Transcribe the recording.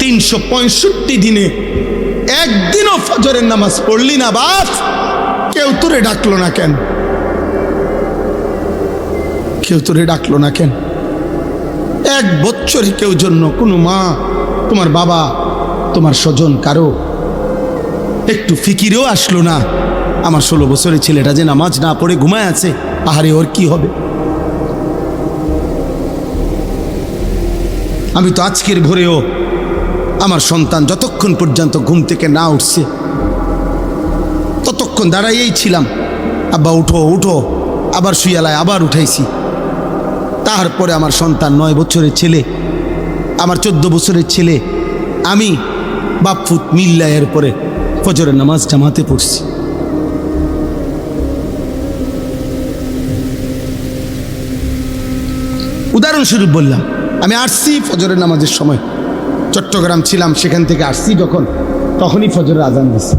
365 দিনে একদিনও ফজরের নামাজ পড়লি না বাপ, কেউ তোরে ডাকলো না কেন? কেউ তোরে ডাকলো না কেন? 1 বছরে কেউ জন্য কোনো মা, তোমার বাবা, তোমার স্বজন কারো একটু ফিকিরেও আসলো না? আমার 16 বছরের ছেলেটা যে নামাজ না পড়ে ঘুমায় আছে, আহারে ওর কি হবে? আমি তো আজকের ভোরেও আমার সন্তান যতক্ষণ পর্যন্ত ঘুম থেকে না উঠছে ততক্ষণ দাঁড়াইয়েই ছিলাম, আব্বা উঠো উঠো, আবার শুয়ালায় আবার উঠাইছি। তারপরে আমার সন্তান 9 বছরের ছেলে, আমার 14 বছরের ছেলে, আমি বাপফুত মিল্লা এর পরে ফজরের নামাজ জামাতে পড়ছি। উদাহরণস্বরূপ বললাম, আমি আসছি ফজরের নামাজের সময়, চট্টগ্রাম ছিলাম, সেখান থেকে আসছি যখন, তখনই ফজরের আজান দিচ্ছে।